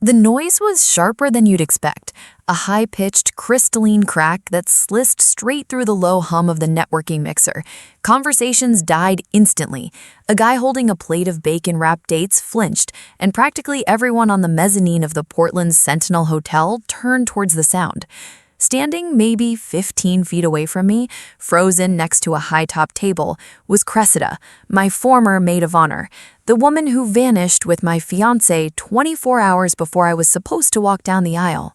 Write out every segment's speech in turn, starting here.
The noise was sharper than you'd expect, a high-pitched, crystalline crack that sliced straight through the low hum of the networking mixer. Conversations died instantly. A guy holding a plate of bacon-wrapped dates flinched, and practically everyone on the mezzanine of the Portland's Sentinel Hotel turned towards the sound. Standing maybe 15 feet away from me, frozen next to a high-top table, was Cressida, my former maid of honor, the woman who vanished with my fiancé 24 hours before I was supposed to walk down the aisle.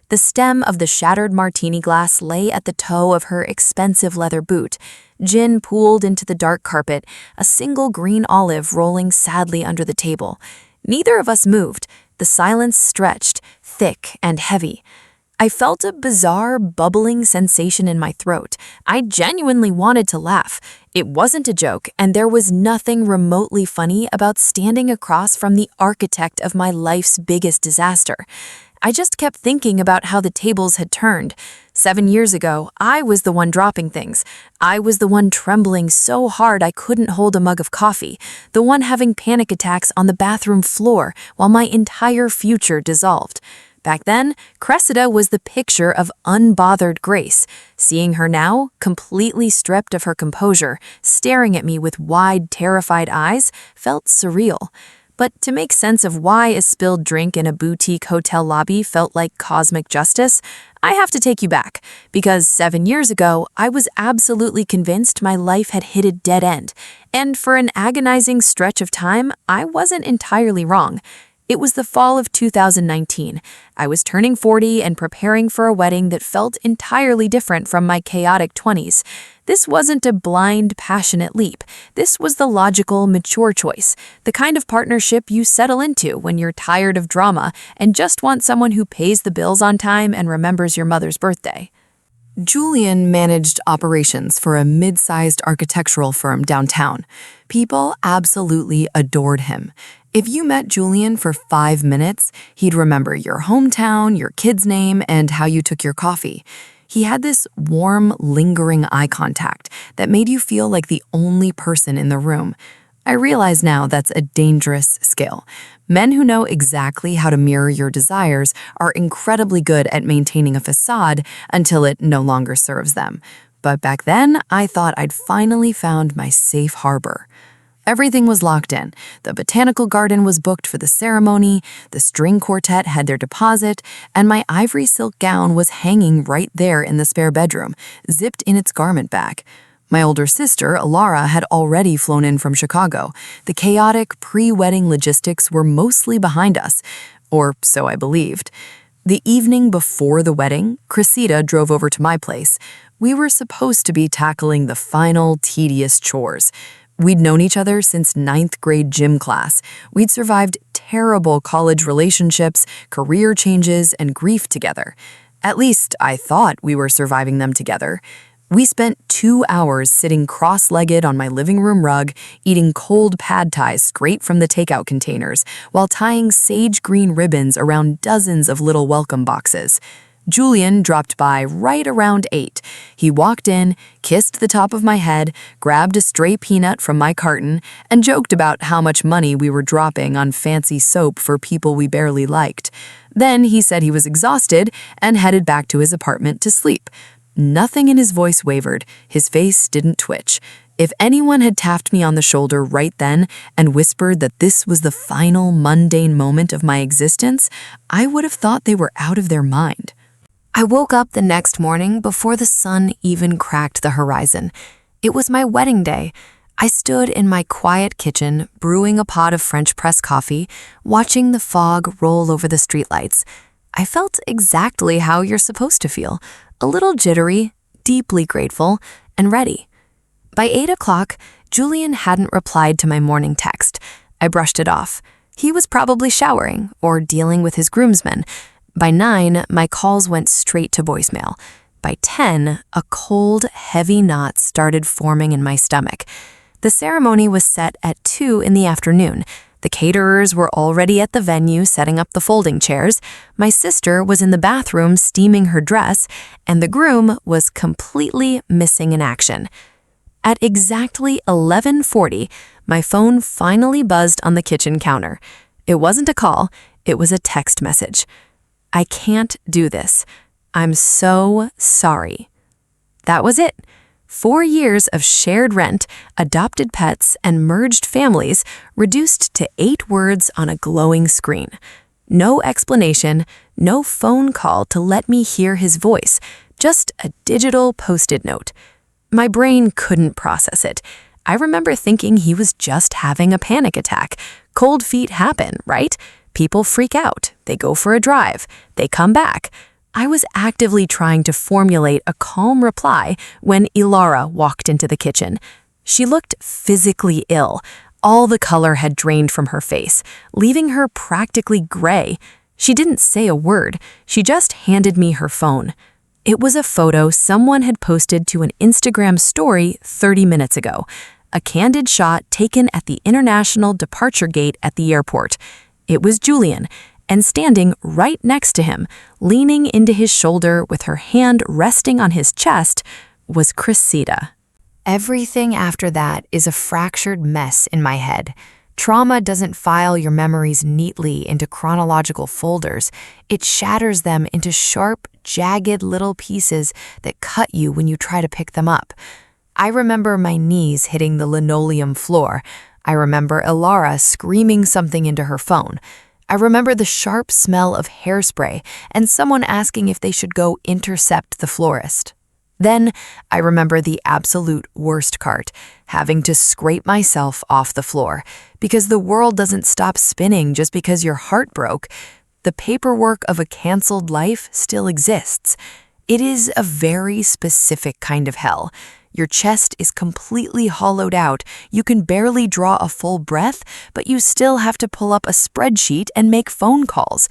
The stem of the shattered martini glass lay at the toe of her expensive leather boot. Gin pooled into the dark carpet, a single green olive rolling sadly under the table. Neither of us moved. The silence stretched, thick and heavy. I felt a bizarre, bubbling sensation in my throat. I genuinely wanted to laugh. It wasn't a joke, and there was nothing remotely funny about standing across from the architect of my life's biggest disaster. I just kept thinking about how the tables had turned. 7 years ago, I was the one dropping things. I was the one trembling so hard I couldn't hold a mug of coffee, the one having panic attacks on the bathroom floor while my entire future dissolved. Back then, Cressida was the picture of unbothered grace. Seeing her now, completely stripped of her composure, staring at me with wide, terrified eyes, felt surreal. But to make sense of why a spilled drink in a boutique hotel lobby felt like cosmic justice, I have to take you back, because 7 years ago, I was absolutely convinced my life had hit a dead end. And for an agonizing stretch of time, I wasn't entirely wrong. It was the fall of 2019. I was turning 40 and preparing for a wedding that felt entirely different from my chaotic 20s. This wasn't a blind, passionate leap. This was the logical, mature choice, the kind of partnership you settle into when you're tired of drama and just want someone who pays the bills on time and remembers your mother's birthday. Julian managed operations for a mid-sized architectural firm downtown. People absolutely adored him. If you met Julian for 5 minutes, he'd remember your hometown, your kid's name, and how you took your coffee. He had this warm, lingering eye contact that made you feel like the only person in the room. I realize now that's a dangerous skill. Men who know exactly how to mirror your desires are incredibly good at maintaining a facade until it no longer serves them. But back then, I thought I'd finally found my safe harbor. Everything was locked in. The botanical garden was booked for the ceremony, the string quartet had their deposit, and my ivory silk gown was hanging right there in the spare bedroom, zipped in its garment bag. My older sister, Alara, had already flown in from Chicago. The chaotic pre-wedding logistics were mostly behind us, or so I believed. The evening before the wedding, Cressida drove over to my place. We were supposed to be tackling the final, tedious chores. We'd known each other since 9th grade gym class. We'd survived terrible college relationships, career changes, and grief together. At least I thought we were surviving them together. We spent 2 hours sitting cross-legged on my living room rug, eating cold pad thai straight from the takeout containers, while tying sage green ribbons around dozens of little welcome boxes. Julian dropped by right around 8. He walked in, kissed the top of my head, grabbed a stray peanut from my carton, and joked about how much money we were dropping on fancy soap for people we barely liked. Then he said he was exhausted and headed back to his apartment to sleep. Nothing in his voice wavered, his face didn't twitch. If anyone had tapped me on the shoulder right then and whispered that this was the final mundane moment of my existence, I would have thought they were out of their mind. I woke up the next morning before the sun even cracked the horizon. It was my wedding day. I stood in my quiet kitchen, brewing a pot of French press coffee, watching the fog roll over the streetlights. I felt exactly how you're supposed to feel, a little jittery, deeply grateful, and ready. By 8 o'clock, Julian hadn't replied to my morning text. I brushed it off. He was probably showering or dealing with his groomsmen. By 9, my calls went straight to voicemail. By 10, a cold, heavy knot started forming in my stomach. The ceremony was set at 2 in the afternoon. The caterers were already at the venue setting up the folding chairs. My sister was in the bathroom steaming her dress, and the groom was completely missing in action. At exactly 11:40, my phone finally buzzed on the kitchen counter. It wasn't a call. It was a text message. "I can't do this. I'm so sorry." That was it. 4 years of shared rent, adopted pets, and merged families reduced to 8 words on a glowing screen. No explanation, no phone call to let me hear his voice, just a digital post-it note. My brain couldn't process it. I remember thinking he was just having a panic attack. Cold feet happen, right? People freak out. They go for a drive. They come back. I was actively trying to formulate a calm reply when Ilara walked into the kitchen. She looked physically ill. All the color had drained from her face, leaving her practically gray. She didn't say a word. She just handed me her phone. It was a photo someone had posted to an Instagram story 30 minutes ago. A candid shot taken at the international departure gate at the airport. It was Julian, and standing right next to him, leaning into his shoulder with her hand resting on his chest, was Cressida. Everything after that is a fractured mess in my head. Trauma doesn't file your memories neatly into chronological folders. It shatters them into sharp, jagged little pieces that cut you when you try to pick them up. I remember my knees hitting the linoleum floor. I remember Ilara screaming something into her phone. I remember the sharp smell of hairspray and someone asking if they should go intercept the florist. Then I remember the absolute worst part, having to scrape myself off the floor, because the world doesn't stop spinning just because your heart broke. The paperwork of a canceled life still exists. It is a very specific kind of hell. Your chest is completely hollowed out. You can barely draw a full breath, but you still have to pull up a spreadsheet and make phone calls.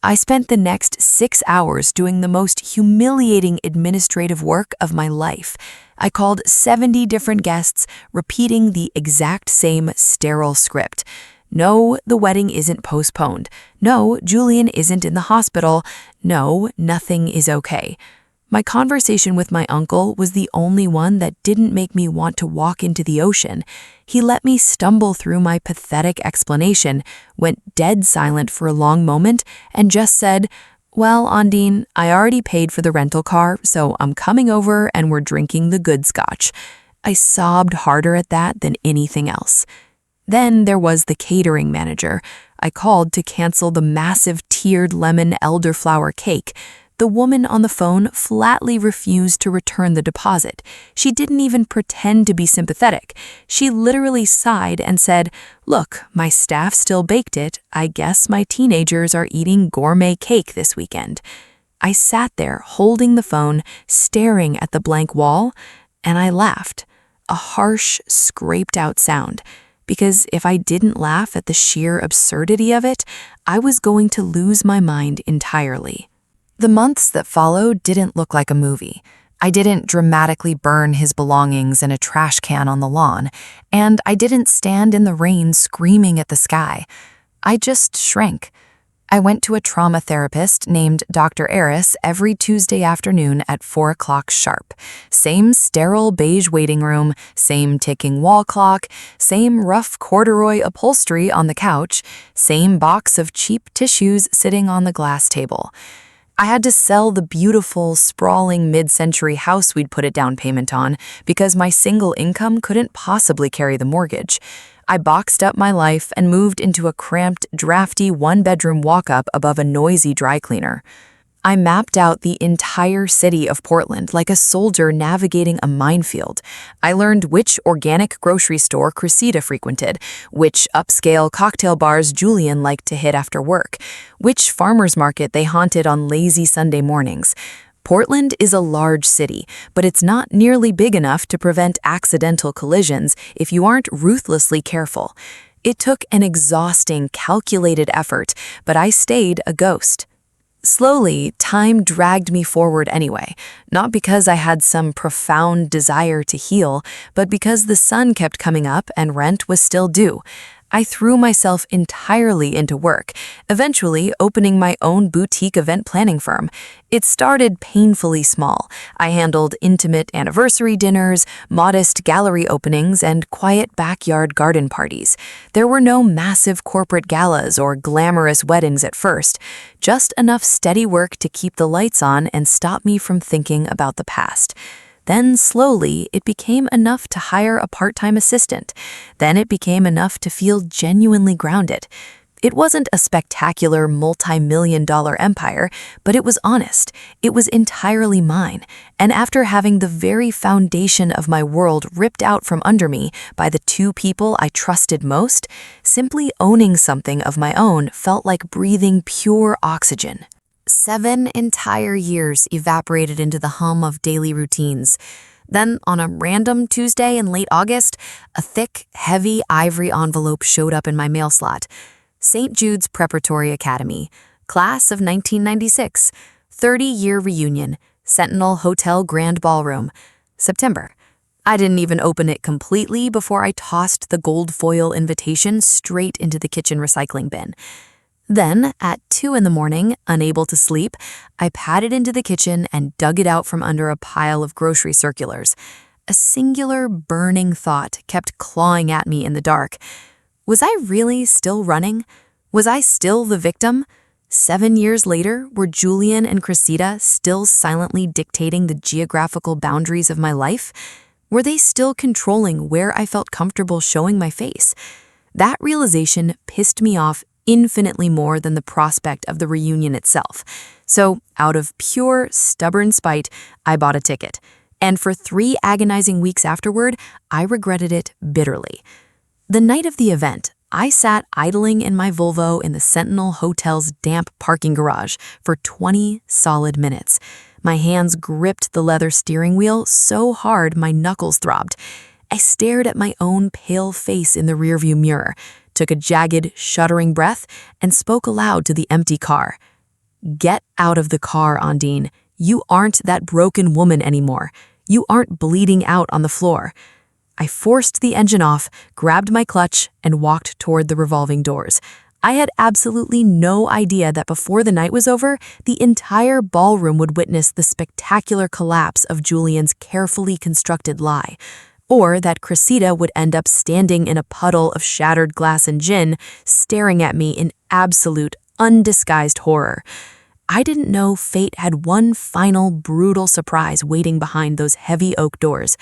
I spent the next 6 hours doing the most humiliating administrative work of my life. I called 70 different guests, repeating the exact same sterile script. No, the wedding isn't postponed. No, Julian isn't in the hospital. No, nothing is okay. My conversation with my uncle was the only one that didn't make me want to walk into the ocean. He let me stumble through my pathetic explanation, went dead silent for a long moment, and just said, "Well, Ondine, I already paid for the rental car, so I'm coming over and we're drinking the good scotch." I sobbed harder at that than anything else. Then there was the catering manager. I called to cancel the massive tiered lemon elderflower cake. The woman on the phone flatly refused to return the deposit. She didn't even pretend to be sympathetic. She literally sighed and said, "Look, my staff still baked it. I guess my teenagers are eating gourmet cake this weekend." I sat there holding the phone, staring at the blank wall, and I laughed. A harsh, scraped-out sound. Because if I didn't laugh at the sheer absurdity of it, I was going to lose my mind entirely. The months that followed didn't look like a movie. I didn't dramatically burn his belongings in a trash can on the lawn, and I didn't stand in the rain screaming at the sky. I just shrank. I went to a trauma therapist named Dr. Eris every Tuesday afternoon at 4 o'clock sharp. Same sterile beige waiting room, same ticking wall clock, same rough corduroy upholstery on the couch, same box of cheap tissues sitting on the glass table. I had to sell the beautiful, sprawling mid-century house we'd put a down payment on because my single income couldn't possibly carry the mortgage. I boxed up my life and moved into a cramped, drafty one-bedroom walk-up above a noisy dry cleaner. I mapped out the entire city of Portland like a soldier navigating a minefield. I learned which organic grocery store Cressida frequented, which upscale cocktail bars Julian liked to hit after work, which farmer's market they haunted on lazy Sunday mornings. Portland is a large city, but it's not nearly big enough to prevent accidental collisions if you aren't ruthlessly careful. It took an exhausting, calculated effort, but I stayed a ghost. Slowly, time dragged me forward anyway, not because I had some profound desire to heal, but because the sun kept coming up and rent was still due. I threw myself entirely into work, eventually opening my own boutique event planning firm. It started painfully small. I handled intimate anniversary dinners, modest gallery openings, and quiet backyard garden parties. There were no massive corporate galas or glamorous weddings at first, just enough steady work to keep the lights on and stop me from thinking about the past. Then slowly, it became enough to hire a part-time assistant. Then it became enough to feel genuinely grounded. It wasn't a spectacular multi-million-dollar empire, but it was honest. It was entirely mine. And after having the very foundation of my world ripped out from under me by the two people I trusted most, simply owning something of my own felt like breathing pure oxygen. 7 entire years evaporated into the hum of daily routines. Then, on a random Tuesday in late August, a thick, heavy ivory envelope showed up in my mail slot. St. Jude's Preparatory Academy, class of 1996, 30-year reunion, Sentinel Hotel Grand Ballroom, September. I didn't even open it completely before I tossed the gold foil invitation straight into the kitchen recycling bin. Then, at 2 in the morning, unable to sleep, I padded into the kitchen and dug it out from under a pile of grocery circulars. A singular, burning thought kept clawing at me in the dark. Was I really still running? Was I still the victim? 7 years later, were Julian and Cressida still silently dictating the geographical boundaries of my life? Were they still controlling where I felt comfortable showing my face? That realization pissed me off infinitely more than the prospect of the reunion itself. So, out of pure, stubborn spite, I bought a ticket. And for 3 agonizing weeks afterward, I regretted it bitterly. The night of the event, I sat idling in my Volvo in the Sentinel Hotel's damp parking garage for 20 solid minutes. My hands gripped the leather steering wheel so hard my knuckles throbbed. I stared at my own pale face in the rearview mirror, took a jagged, shuddering breath, and spoke aloud to the empty car. Get out of the car, Ondine. You aren't that broken woman anymore. You aren't bleeding out on the floor. I forced the engine off, grabbed my clutch, and walked toward the revolving doors. I had absolutely no idea that before the night was over, the entire ballroom would witness the spectacular collapse of Julian's carefully constructed lie, or that Cressida would end up standing in a puddle of shattered glass and gin, staring at me in absolute, undisguised horror. I didn't know fate had one final, brutal surprise waiting behind those heavy oak doors.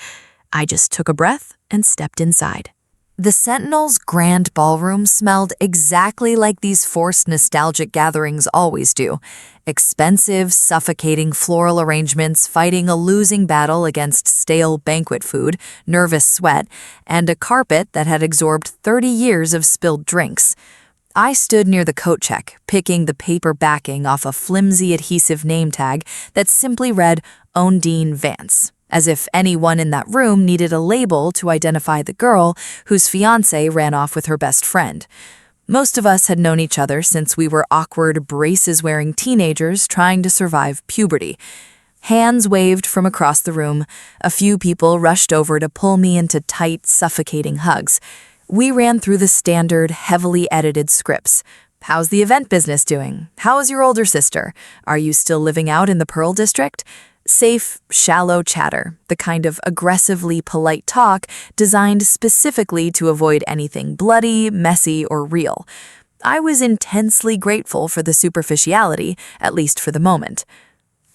I just took a breath and stepped inside. The Sentinel's grand ballroom smelled exactly like these forced nostalgic gatherings always do. Expensive, suffocating floral arrangements fighting a losing battle against stale banquet food, nervous sweat, and a carpet that had absorbed 30 years of spilled drinks. I stood near the coat check, picking the paper backing off a flimsy adhesive name tag that simply read Ondine Vance, as if anyone in that room needed a label to identify the girl whose fiancé ran off with her best friend. Most of us had known each other since we were awkward, braces-wearing teenagers trying to survive puberty. Hands waved from across the room. A few people rushed over to pull me into tight, suffocating hugs. We ran through the standard, heavily edited scripts. How's the event business doing? How is your older sister? Are you still living out in the Pearl District? Safe, shallow chatter, the kind of aggressively polite talk designed specifically to avoid anything bloody, messy, or real. I was intensely grateful for the superficiality, at least for the moment.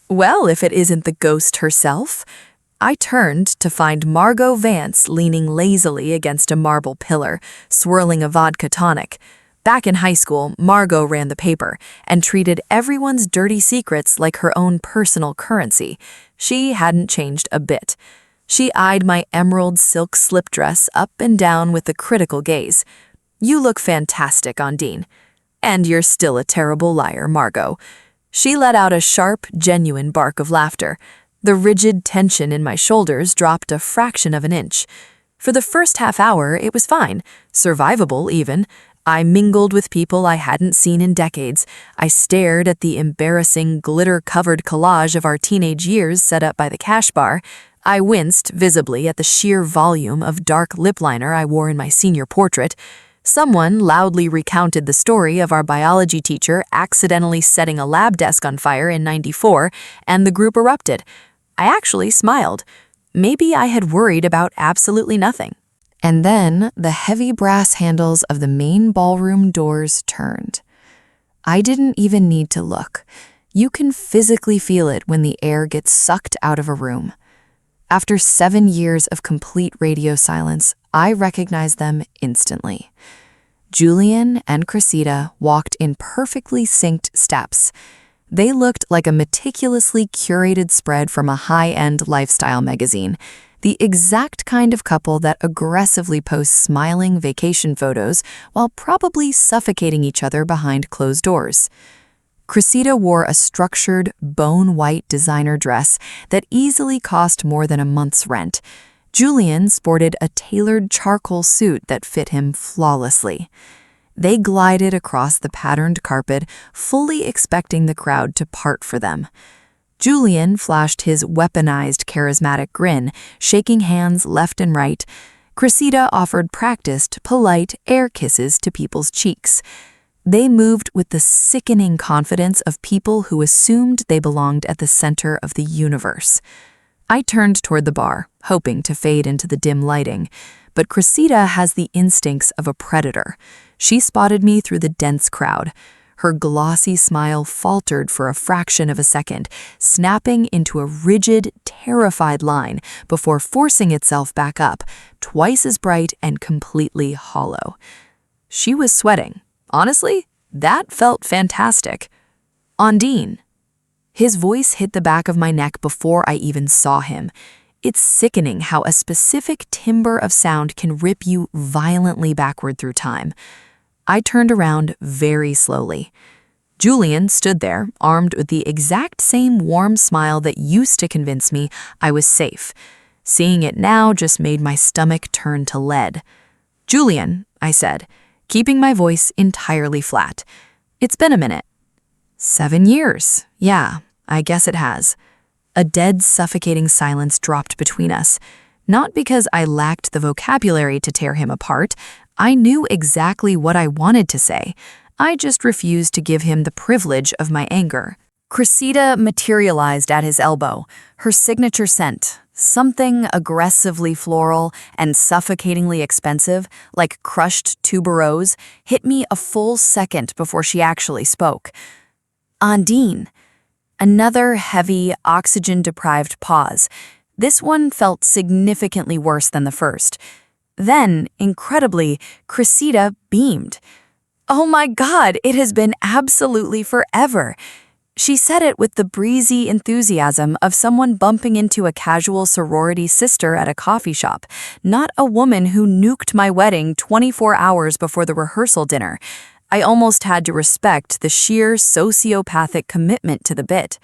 Well, if it isn't the ghost herself. I turned to find Margot Vance leaning lazily against a marble pillar, swirling a vodka tonic. Back in high school, Margot ran the paper and treated everyone's dirty secrets like her own personal currency. She hadn't changed a bit. She eyed my emerald silk slip dress up and down with a critical gaze. You look fantastic, Ondine. And you're still a terrible liar, Margot. She let out a sharp, genuine bark of laughter. The rigid tension in my shoulders dropped a fraction of an inch. For the first half hour, it was fine, survivable even. I mingled with people I hadn't seen in decades. I stared at the embarrassing, glitter-covered collage of our teenage years set up by the cash bar. I winced visibly at the sheer volume of dark lip liner I wore in my senior portrait. Someone loudly recounted the story of our biology teacher accidentally setting a lab desk on fire in '94, and the group erupted. I actually smiled. Maybe I had worried about absolutely nothing. And then the heavy brass handles of the main ballroom doors turned. I didn't even need to look. You can physically feel it when the air gets sucked out of a room. After 7 years of complete radio silence, I recognized them instantly. Julian and Cressida walked in perfectly synced steps. They looked like a meticulously curated spread from a high-end lifestyle magazine, the exact kind of couple that aggressively posts smiling vacation photos while probably suffocating each other behind closed doors. Cressida wore a structured, bone-white designer dress that easily cost more than a month's rent. Julian sported a tailored charcoal suit that fit him flawlessly. They glided across the patterned carpet, fully expecting the crowd to part for them. Julian flashed his weaponized charismatic grin, shaking hands left and right. Cressida offered practiced, polite air kisses to people's cheeks. They moved with the sickening confidence of people who assumed they belonged at the center of the universe. I turned toward the bar, hoping to fade into the dim lighting, but Cressida has the instincts of a predator. She spotted me through the dense crowd. Her glossy smile faltered for a fraction of a second, snapping into a rigid, terrified line before forcing itself back up, twice as bright and completely hollow. She was sweating. Honestly, that felt fantastic. Ondine. His voice hit the back of my neck before I even saw him. It's sickening how a specific timbre of sound can rip you violently backward through time. I turned around very slowly. Julian stood there, armed with the exact same warm smile that used to convince me I was safe. Seeing it now just made my stomach turn to lead. "Julian," I said, keeping my voice entirely flat. "It's been a minute." 7 years. Yeah, I guess it has. A dead, suffocating silence dropped between us. Not because I lacked the vocabulary to tear him apart. I knew exactly what I wanted to say. I just refused to give him the privilege of my anger. Cressida materialized at his elbow, her signature scent, something aggressively floral and suffocatingly expensive, like crushed tuberose, hit me a full second before she actually spoke. "Ondine." Another heavy, oxygen-deprived pause. This one felt significantly worse than the first. Then, incredibly, Cressida beamed. "Oh my God, it has been absolutely forever." She said it with the breezy enthusiasm of someone bumping into a casual sorority sister at a coffee shop, not a woman who nuked my wedding 24 hours before the rehearsal dinner. I almost had to respect the sheer sociopathic commitment to the bit.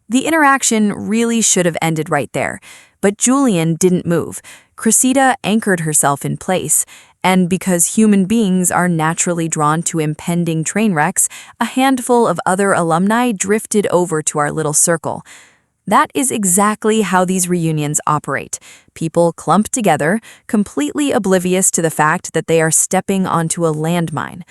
The interaction really should have ended right there, but Julian didn't move. Cressida anchored herself in place, and because human beings are naturally drawn to impending train wrecks, a handful of other alumni drifted over to our little circle. That is exactly how these reunions operate. People clump together, completely oblivious to the fact that they are stepping onto a landmine.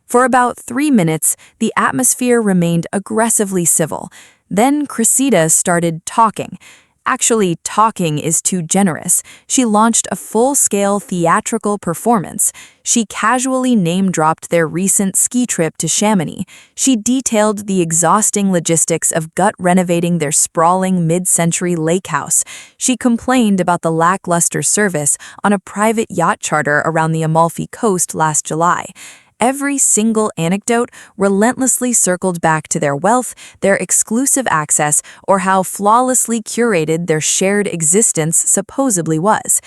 For about 3 minutes, the atmosphere remained aggressively civil. Then Cressida started talking. Actually, talking is too generous. She launched a full-scale theatrical performance. She casually name-dropped their recent ski trip to Chamonix. She detailed the exhausting logistics of gut-renovating their sprawling mid-century lake house. She complained about the lackluster service on a private yacht charter around the Amalfi Coast last July. Every single anecdote relentlessly circled back to their wealth, their exclusive access, or how flawlessly curated their shared existence supposedly was.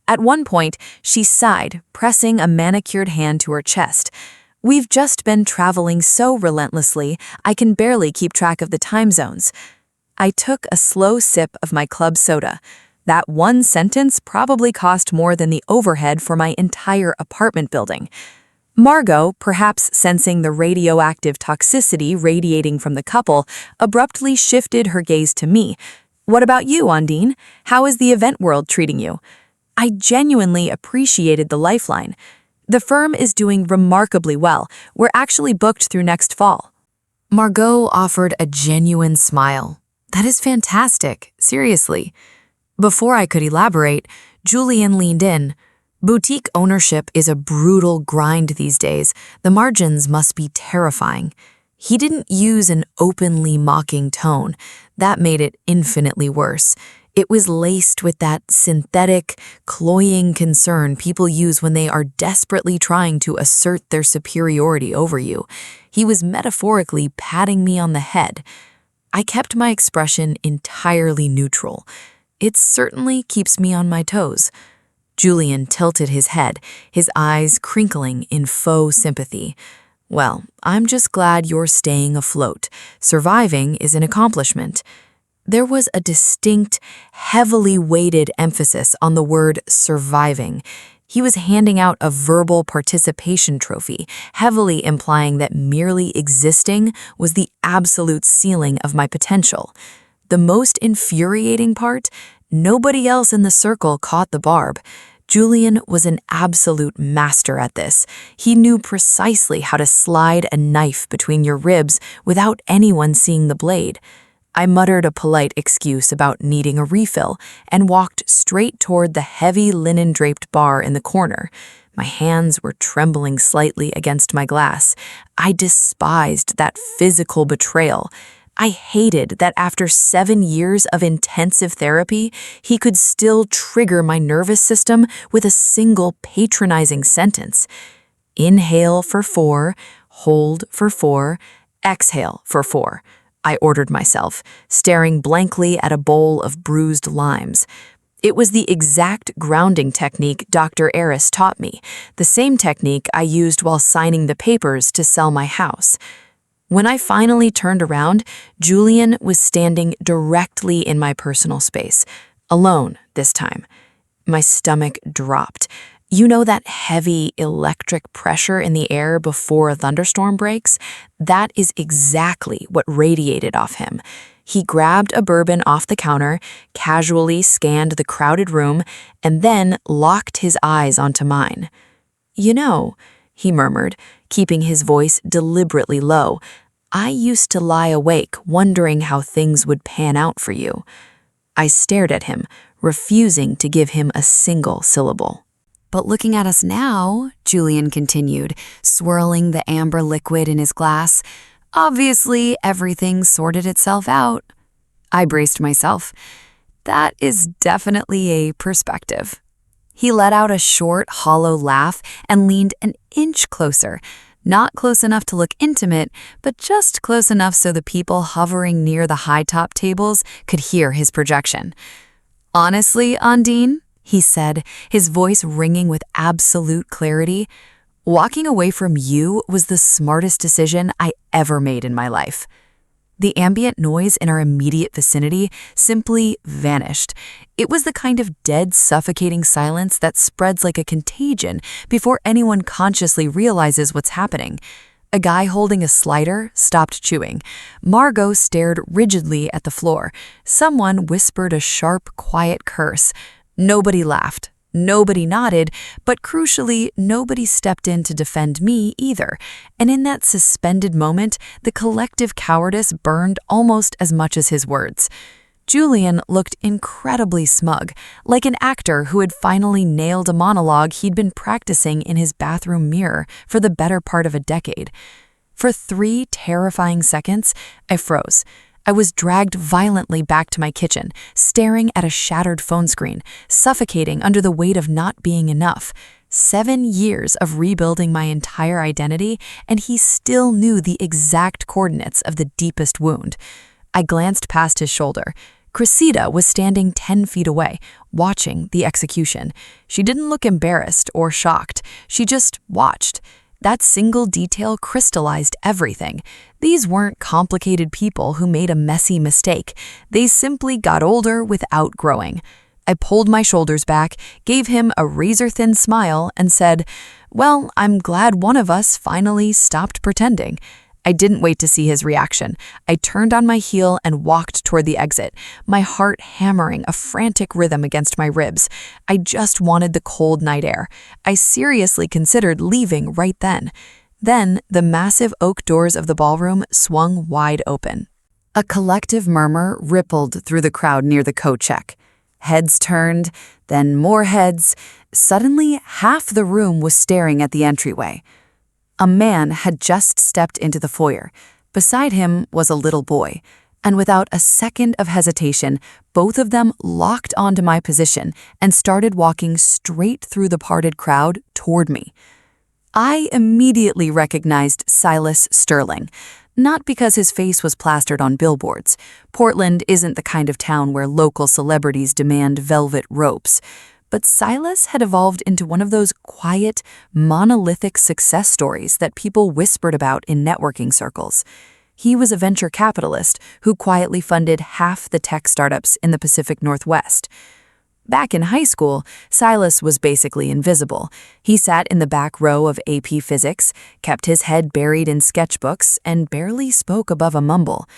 At one point, she sighed, pressing a manicured hand to her chest. "We've just been traveling so relentlessly, I can barely keep track of the time zones." I took a slow sip of my club soda. That one sentence probably cost more than the overhead for my entire apartment building. Margot, perhaps sensing the radioactive toxicity radiating from the couple, abruptly shifted her gaze to me. "What about you, Ondine? How is the event world treating you?" I genuinely appreciated the lifeline. The firm is doing remarkably well. We're actually booked through next fall. Margot offered a genuine smile. That is fantastic, seriously. Before I could elaborate, Julian leaned in. Boutique ownership is a brutal grind these days. The margins must be terrifying. He didn't use an openly mocking tone. That made it infinitely worse. It was laced with that synthetic, cloying concern people use when they are desperately trying to assert their superiority over you. He was metaphorically patting me on the head. I kept my expression entirely neutral. It certainly keeps me on my toes. Julian tilted his head, his eyes crinkling in faux sympathy. Well, I'm just glad you're staying afloat. Surviving is an accomplishment. There was a distinct, heavily weighted emphasis on the word surviving. He was handing out a verbal participation trophy, heavily implying that merely existing was the absolute ceiling of my potential. The most infuriating part, nobody else in the circle caught the barb. Julian was an absolute master at this. He knew precisely how to slide a knife between your ribs without anyone seeing the blade. I muttered a polite excuse about needing a refill and walked straight toward the heavy linen-draped bar in the corner. My hands were trembling slightly against my glass. I despised that physical betrayal. I hated that after 7 years of intensive therapy, he could still trigger my nervous system with a single patronizing sentence. Inhale for 4, hold for 4, exhale for 4. I ordered myself, staring blankly at a bowl of bruised limes. It was the exact grounding technique Dr. Eris taught me, the same technique I used while signing the papers to sell my house. When I finally turned around, Julian was standing directly in my personal space, alone this time. My stomach dropped. You know that heavy electric pressure in the air before a thunderstorm breaks? That is exactly what radiated off him. He grabbed a bourbon off the counter, casually scanned the crowded room, and then locked his eyes onto mine. "You know," he murmured, keeping his voice deliberately low, "I used to lie awake wondering how things would pan out for you." I stared at him, refusing to give him a single syllable. "But looking at us now," Julian continued, swirling the amber liquid in his glass, "obviously everything sorted itself out." I braced myself. That is definitely a perspective. He let out a short, hollow laugh and leaned an inch closer, not close enough to look intimate, but just close enough so the people hovering near the high-top tables could hear his projection. "Honestly, Undine," he said, his voice ringing with absolute clarity, "walking away from you was the smartest decision I ever made in my life." The ambient noise in our immediate vicinity simply vanished. It was the kind of dead, suffocating silence that spreads like a contagion before anyone consciously realizes what's happening. A guy holding a slider stopped chewing. Margot stared rigidly at the floor. Someone whispered a sharp, quiet curse. Nobody laughed. Nobody nodded, but crucially, nobody stepped in to defend me either. And in that suspended moment, the collective cowardice burned almost as much as his words. Julian looked incredibly smug, like an actor who had finally nailed a monologue he'd been practicing in his bathroom mirror for the better part of a decade. For 3 terrifying seconds, I froze. I was dragged violently back to my kitchen, staring at a shattered phone screen, suffocating under the weight of not being enough. 7 years of rebuilding my entire identity, and he still knew the exact coordinates of the deepest wound. I glanced past his shoulder. Cressida was standing 10 feet away, watching the execution. She didn't look embarrassed or shocked. She just watched. That single detail crystallized everything. These weren't complicated people who made a messy mistake. They simply got older without growing. I pulled my shoulders back, gave him a razor-thin smile, and said, "Well, I'm glad one of us finally stopped pretending." I didn't wait to see his reaction. I turned on my heel and walked toward the exit, my heart hammering a frantic rhythm against my ribs. I just wanted the cold night air. I seriously considered leaving right then. Then, the massive oak doors of the ballroom swung wide open. A collective murmur rippled through the crowd near the coat check. Heads turned, then more heads. Suddenly, half the room was staring at the entryway. A man had just stepped into the foyer. Beside him was a little boy, and without a second of hesitation, both of them locked onto my position and started walking straight through the parted crowd toward me. I immediately recognized Silas Sterling. Not because his face was plastered on billboards. Portland isn't the kind of town where local celebrities demand velvet ropes. But Silas had evolved into one of those quiet, monolithic success stories that people whispered about in networking circles. He was a venture capitalist who quietly funded half the tech startups in the Pacific Northwest. Back in high school, Silas was basically invisible. He sat in the back row of AP Physics, kept his head buried in sketchbooks, and barely spoke above a mumble.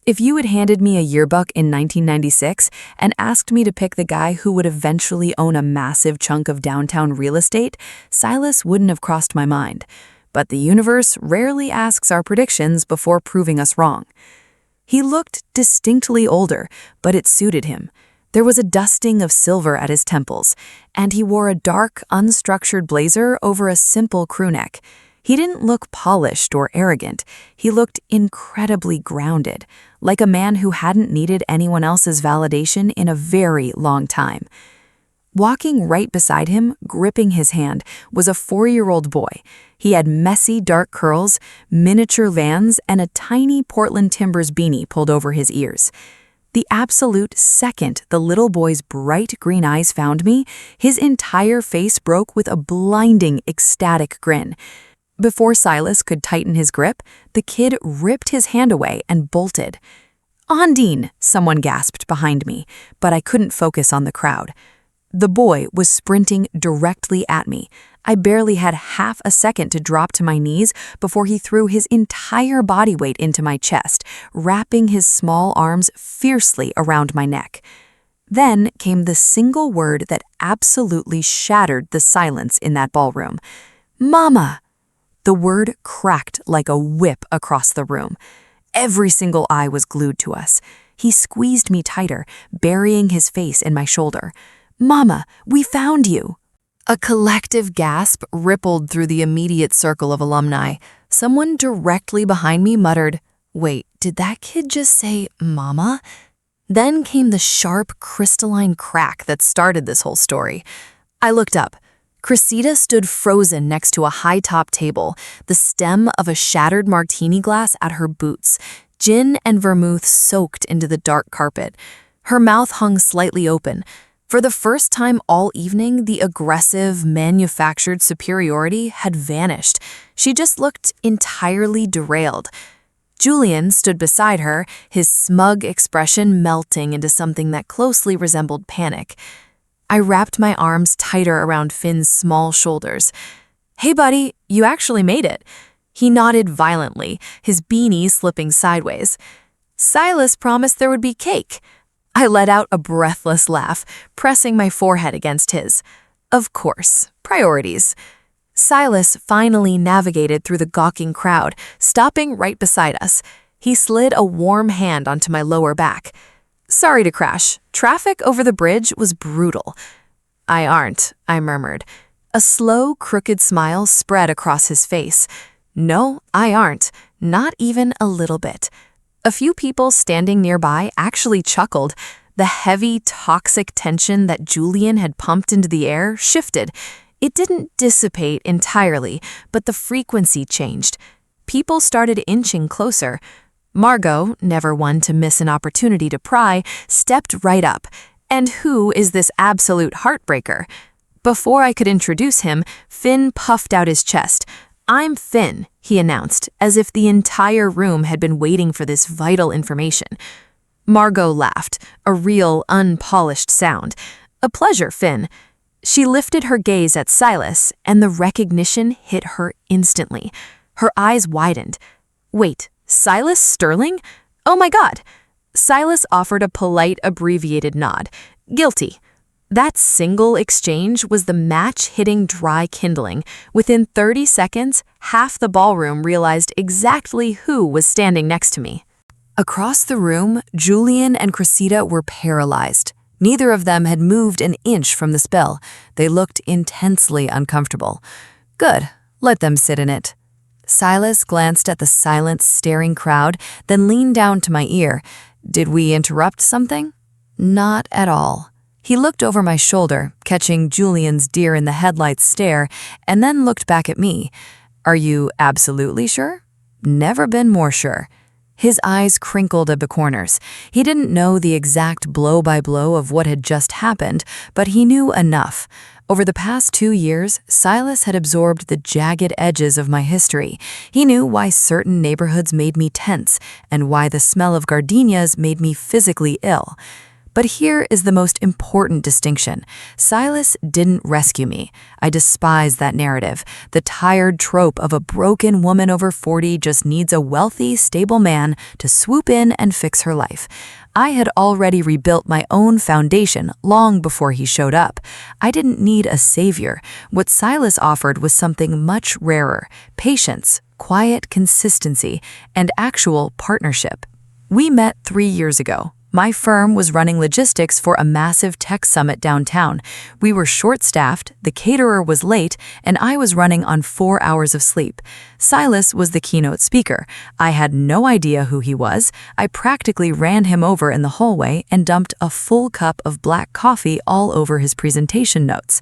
If you had handed me a yearbook in 1996 and asked me to pick the guy who would eventually own a massive chunk of downtown real estate, Silas wouldn't have crossed my mind. But the universe rarely asks our predictions before proving us wrong. He looked distinctly older, but it suited him. There was a dusting of silver at his temples, and he wore a dark, unstructured blazer over a simple crewneck. He didn't look polished or arrogant. He looked incredibly grounded, like a man who hadn't needed anyone else's validation in a very long time. Walking right beside him, gripping his hand, was a 4-year-old boy. He had messy dark curls, miniature Vans, and a tiny Portland Timbers beanie pulled over his ears. The absolute second the little boy's bright green eyes found me, his entire face broke with a blinding, ecstatic grin. Before Silas could tighten his grip, the kid ripped his hand away and bolted. "Ondine!" someone gasped behind me, but I couldn't focus on the crowd. The boy was sprinting directly at me. I barely had half a second to drop to my knees before he threw his entire body weight into my chest, wrapping his small arms fiercely around my neck. Then came the single word that absolutely shattered the silence in that ballroom. "Mama!" The word cracked like a whip across the room. Every single eye was glued to us. He squeezed me tighter, burying his face in my shoulder. "Mama, we found you!" A collective gasp rippled through the immediate circle of alumni. Someone directly behind me muttered, "Wait, did that kid just say, Mama?" Then came the sharp, crystalline crack that started this whole story. I looked up. Cressida stood frozen next to a high-top table, the stem of a shattered martini glass at her boots, gin and vermouth soaked into the dark carpet. Her mouth hung slightly open. For the first time all evening, the aggressive, manufactured superiority had vanished. She just looked entirely derailed. Julian stood beside her, his smug expression melting into something that closely resembled panic. I wrapped my arms tighter around Finn's small shoulders. "Hey, buddy, you actually made it." He nodded violently, his beanie slipping sideways. "Silas promised there would be cake." I let out a breathless laugh, pressing my forehead against his. Of course, priorities. Silas finally navigated through the gawking crowd, stopping right beside us. He slid a warm hand onto my lower back. "Sorry to crash. Traffic over the bridge was brutal." "I aren't," I murmured. A slow, crooked smile spread across his face. "No, I aren't. Not even a little bit." A few people standing nearby actually chuckled. The heavy, toxic tension that Julian had pumped into the air shifted. It didn't dissipate entirely, but the frequency changed. People started inching closer. Margot, never one to miss an opportunity to pry, stepped right up. And who is this absolute heartbreaker? Before I could introduce him, Finn puffed out his chest. "I'm Finn," he announced, as if the entire room had been waiting for this vital information. Margot laughed, a real, unpolished sound. "A pleasure, Finn." She lifted her gaze at Silas, and the recognition hit her instantly. Her eyes widened. Wait, Silas Sterling? Oh my God. Silas offered a polite, abbreviated nod. Guilty. That single exchange was the match hitting dry kindling. Within 30 seconds, half the ballroom realized exactly who was standing next to me. Across the room, Julian and Cressida were paralyzed. Neither of them had moved an inch from the spell. They looked intensely uncomfortable. Good, let them sit in it. Silas glanced at the silent, staring crowd, then leaned down to my ear. Did we interrupt something? Not at all. He looked over my shoulder, catching Julian's deer-in-the-headlights stare, and then looked back at me. Are you absolutely sure? Never been more sure. His eyes crinkled at the corners. He didn't know the exact blow-by-blow of what had just happened, but he knew enough. Over the past 2 years, Silas had absorbed the jagged edges of my history. He knew why certain neighborhoods made me tense, and why the smell of gardenias made me physically ill. But here is the most important distinction. Silas didn't rescue me. I despise that narrative. The tired trope of a broken woman over 40 just needs a wealthy, stable man to swoop in and fix her life. I had already rebuilt my own foundation long before he showed up. I didn't need a savior. What Silas offered was something much rarer: patience, quiet consistency, and actual partnership. We met 3 years ago. My firm was running logistics for a massive tech summit downtown. We were short-staffed, the caterer was late, and I was running on 4 hours of sleep. Silas was the keynote speaker. I had no idea who he was. I practically ran him over in the hallway and dumped a full cup of black coffee all over his presentation notes.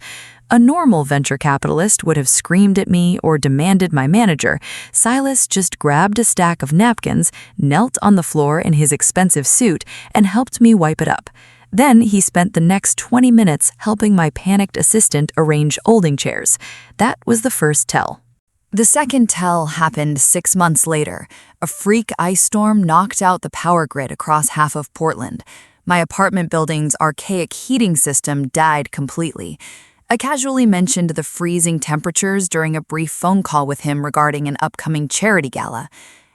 A normal venture capitalist would have screamed at me or demanded my manager. Silas just grabbed a stack of napkins, knelt on the floor in his expensive suit, and helped me wipe it up. Then he spent the next 20 minutes helping my panicked assistant arrange folding chairs. That was the first tell. The second tell happened 6 months later. A freak ice storm knocked out the power grid across half of Portland. My apartment building's archaic heating system died completely. I casually mentioned the freezing temperatures during a brief phone call with him regarding an upcoming charity gala.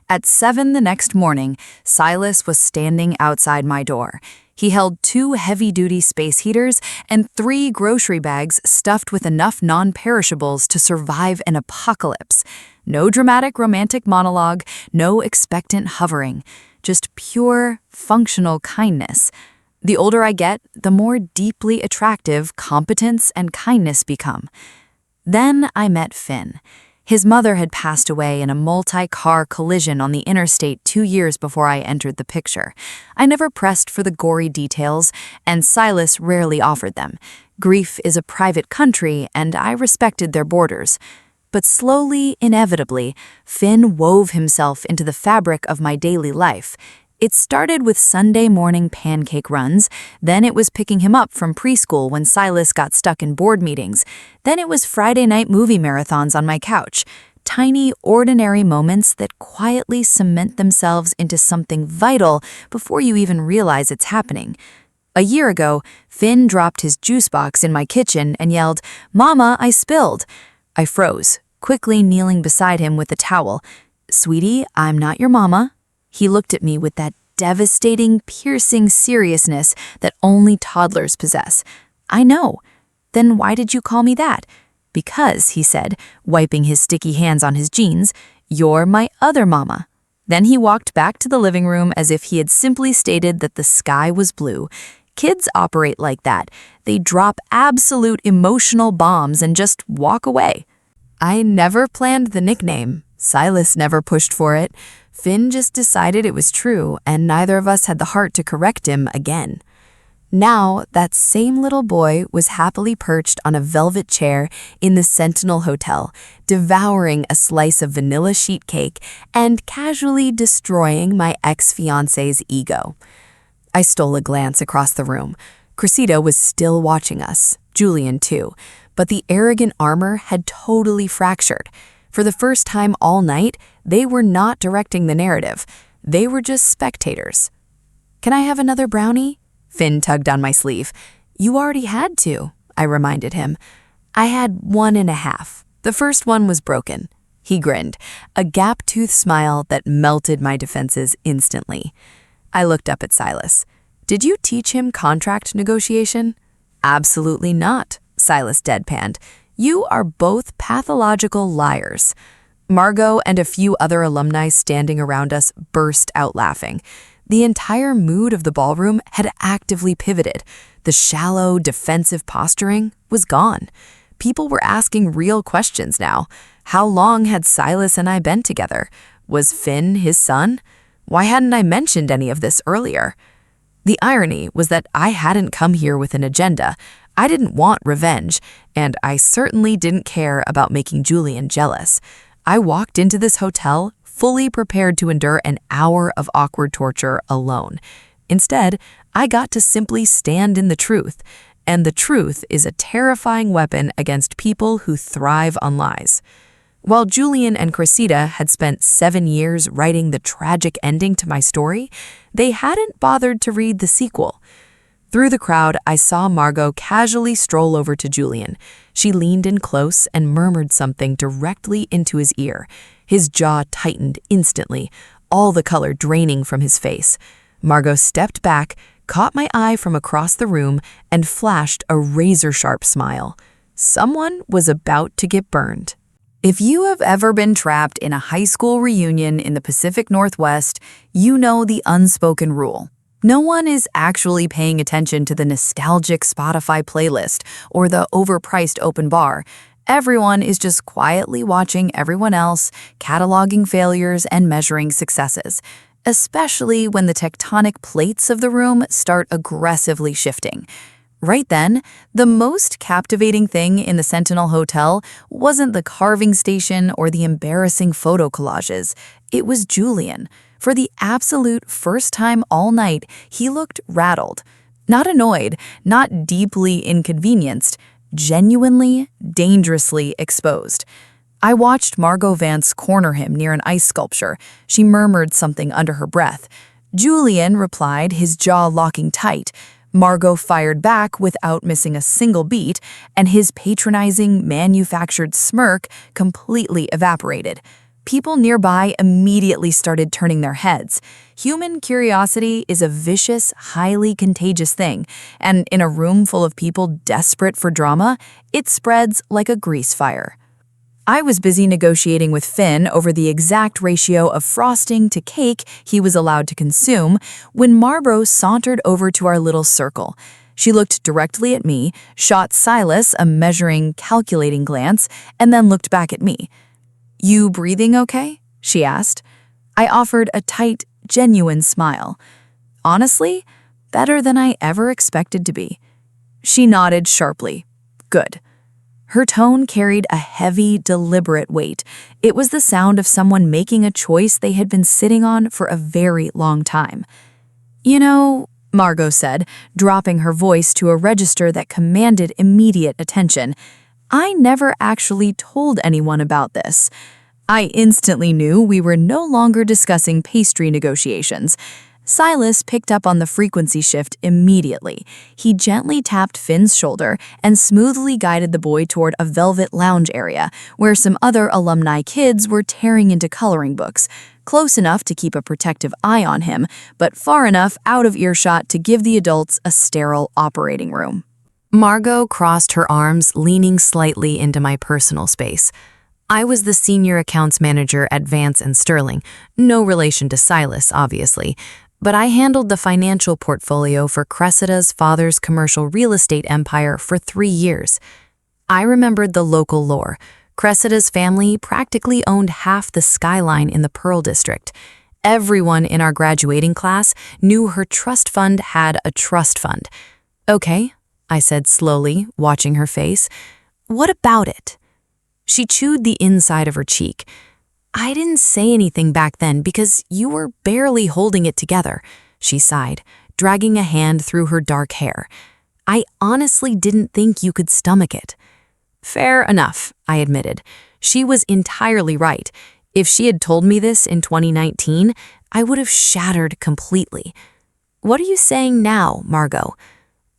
At 7 the next morning, Silas was standing outside my door. He held 2 heavy-duty space heaters and 3 grocery bags stuffed with enough non-perishables to survive an apocalypse. No dramatic romantic monologue, no expectant hovering, just pure, functional kindness. The older I get, the more deeply attractive competence and kindness become. Then I met Finn. His mother had passed away in a multi-car collision on the interstate 2 years before I entered the picture. I never pressed for the gory details, and Silas rarely offered them. Grief is a private country, and I respected their borders. But slowly, inevitably, Finn wove himself into the fabric of my daily life. It started with Sunday morning pancake runs, then it was picking him up from preschool when Silas got stuck in board meetings, then it was Friday night movie marathons on my couch. Tiny, ordinary moments that quietly cement themselves into something vital before you even realize it's happening. A year ago, Finn dropped his juice box in my kitchen and yelled, "Mama, I spilled." I froze, quickly kneeling beside him with a towel. "Sweetie, I'm not your mama." He looked at me with that devastating, piercing seriousness that only toddlers possess. "I know." "Then why did you call me that?" "Because," he said, wiping his sticky hands on his jeans, "you're my other mama." Then he walked back to the living room as if he had simply stated that the sky was blue. Kids operate like that. They drop absolute emotional bombs and just walk away. I never planned the nickname. Silas never pushed for it. Finn just decided it was true, and neither of us had the heart to correct him again. Now, that same little boy was happily perched on a velvet chair in the Sentinel Hotel, devouring a slice of vanilla sheet cake and casually destroying my ex-fiancé's ego. I stole a glance across the room. Cressida was still watching us, Julian too, but the arrogant armor had totally fractured. For the first time all night, they were not directing the narrative. They were just spectators. "Can I have another brownie?" Finn tugged on my sleeve. "You already had 2, I reminded him. "I had 1.5. The first one was broken." He grinned, a gap-toothed smile that melted my defenses instantly. I looked up at Silas. Did you teach him contract negotiation? Absolutely not, Silas deadpanned. You are both pathological liars. Margot and a few other alumni standing around us burst out laughing. The entire mood of the ballroom had actively pivoted. The shallow, defensive posturing was gone. People were asking real questions now. How long had Silas and I been together? Was Finn his son? Why hadn't I mentioned any of this earlier? The irony was that I hadn't come here with an agenda. I didn't want revenge, and I certainly didn't care about making Julian jealous. I walked into this hotel fully prepared to endure an hour of awkward torture alone. Instead, I got to simply stand in the truth, and the truth is a terrifying weapon against people who thrive on lies. While Julian and Cressida had spent 7 years writing the tragic ending to my story, they hadn't bothered to read the sequel. Through the crowd, I saw Margot casually stroll over to Julian. She leaned in close and murmured something directly into his ear. His jaw tightened instantly, all the color draining from his face. Margot stepped back, caught my eye from across the room, and flashed a razor-sharp smile. Someone was about to get burned. If you have ever been trapped in a high school reunion in the Pacific Northwest, you know the unspoken rule. No one is actually paying attention to the nostalgic Spotify playlist or the overpriced open bar. Everyone is just quietly watching everyone else, cataloging failures and measuring successes, especially when the tectonic plates of the room start aggressively shifting. Right then, the most captivating thing in the Sentinel Hotel wasn't the carving station or the embarrassing photo collages. It was Julian. For the absolute first time all night, he looked rattled. Not annoyed, not deeply inconvenienced, genuinely, dangerously exposed. I watched Margot Vance corner him near an ice sculpture. She murmured something under her breath. Julian replied, his jaw locking tight. Margot fired back without missing a single beat, and his patronizing, manufactured smirk completely evaporated. People nearby immediately started turning their heads. Human curiosity is a vicious, highly contagious thing, and in a room full of people desperate for drama, it spreads like a grease fire. I was busy negotiating with Finn over the exact ratio of frosting to cake he was allowed to consume when Margot sauntered over to our little circle. She looked directly at me, shot Silas a measuring, calculating glance, and then looked back at me. "You breathing okay?" she asked. I offered a tight, genuine smile. Honestly, better than I ever expected to be. She nodded sharply. Good. Her tone carried a heavy, deliberate weight. It was the sound of someone making a choice they had been sitting on for a very long time. "You know," Margot said, dropping her voice to a register that commanded immediate attention, "I never actually told anyone about this." I instantly knew we were no longer discussing pastry negotiations. Silas picked up on the frequency shift immediately. He gently tapped Finn's shoulder and smoothly guided the boy toward a velvet lounge area where some other alumni kids were tearing into coloring books, close enough to keep a protective eye on him, but far enough out of earshot to give the adults a sterile operating room. Margot crossed her arms, leaning slightly into my personal space. I was the senior accounts manager at Vance and Sterling, no relation to Silas, obviously, but I handled the financial portfolio for Cressida's father's commercial real estate empire for 3 years. I remembered the local lore. Cressida's family practically owned half the skyline in the Pearl District. Everyone in our graduating class knew her trust fund had a trust fund. "Okay," I said slowly, watching her face. "What about it?" She chewed the inside of her cheek. "I didn't say anything back then because you were barely holding it together," she sighed, dragging a hand through her dark hair. "I honestly didn't think you could stomach it." Fair enough, I admitted. She was entirely right. If she had told me this in 2019, I would have shattered completely. "What are you saying now, Margot?"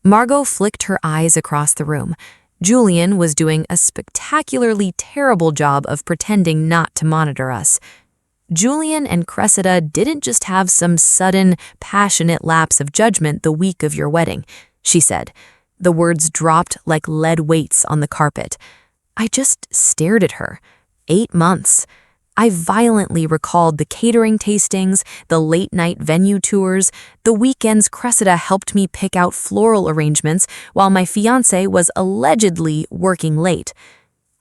Margot flicked her eyes across the room. Julian was doing a spectacularly terrible job of pretending not to monitor us. Julian and Cressida didn't just have some sudden, passionate lapse of judgment the week of your wedding, she said. The words dropped like lead weights on the carpet. I just stared at her. 8 months. I violently recalled the catering tastings, the late-night venue tours, the weekends Cressida helped me pick out floral arrangements while my fiancé was allegedly working late.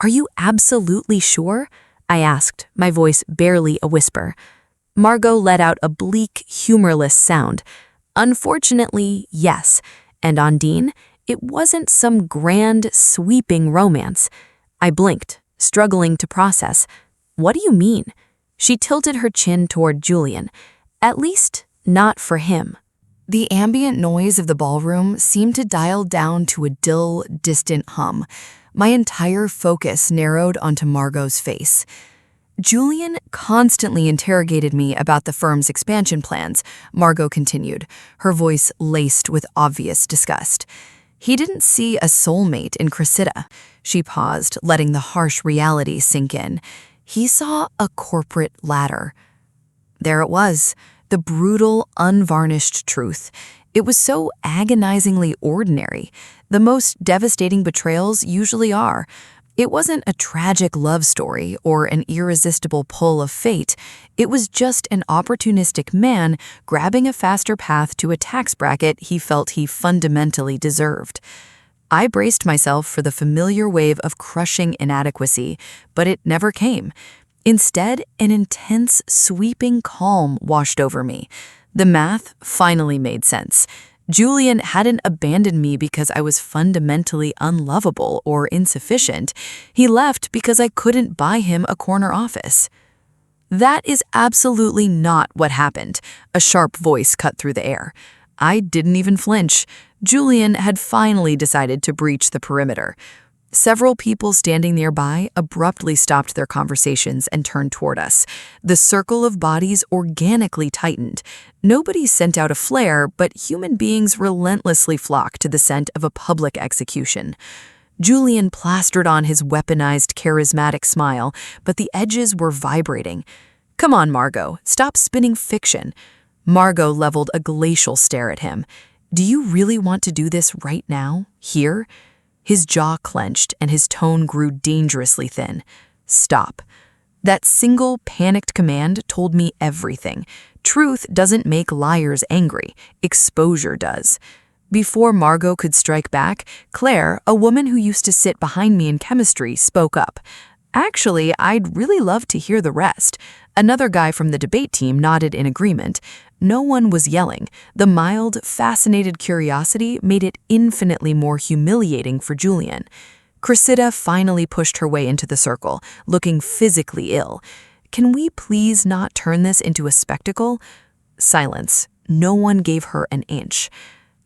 "Are you absolutely sure?" I asked, my voice barely a whisper. Margot let out a bleak, humorless sound. Unfortunately, yes. And Ondine, it wasn't some grand, sweeping romance. I blinked, struggling to process. "What do you mean?" She tilted her chin toward Julian. "At least, not for him." The ambient noise of the ballroom seemed to dial down to a dull, distant hum. My entire focus narrowed onto Margot's face. "Julian constantly interrogated me about the firm's expansion plans," Margot continued, her voice laced with obvious disgust. "He didn't see a soulmate in Cressida." She paused, letting the harsh reality sink in. "He saw a corporate ladder." There it was, the brutal, unvarnished truth. It was so agonizingly ordinary. The most devastating betrayals usually are. It wasn't a tragic love story or an irresistible pull of fate. It was just an opportunistic man grabbing a faster path to a tax bracket he felt he fundamentally deserved. I braced myself for the familiar wave of crushing inadequacy, but it never came. Instead, an intense, sweeping calm washed over me. The math finally made sense. Julian hadn't abandoned me because I was fundamentally unlovable or insufficient. He left because I couldn't buy him a corner office. "That is absolutely not what happened," a sharp voice cut through the air. I didn't even flinch. Julian had finally decided to breach the perimeter. Several people standing nearby abruptly stopped their conversations and turned toward us. The circle of bodies organically tightened. Nobody sent out a flare, but human beings relentlessly flocked to the scent of a public execution. Julian plastered on his weaponized, charismatic smile, but the edges were vibrating. "Come on, Margot, stop spinning fiction." Margot leveled a glacial stare at him. "Do you really want to do this right now? Here?" His jaw clenched and his tone grew dangerously thin. "Stop." That single panicked command told me everything. Truth doesn't make liars angry. Exposure does. Before Margot could strike back, Claire, a woman who used to sit behind me in chemistry, spoke up. "Actually, I'd really love to hear the rest." Another guy from the debate team nodded in agreement. No one was yelling. The mild, fascinated curiosity made it infinitely more humiliating for Julian. Cressida finally pushed her way into the circle, looking physically ill. "Can we please not turn this into a spectacle?" Silence. No one gave her an inch.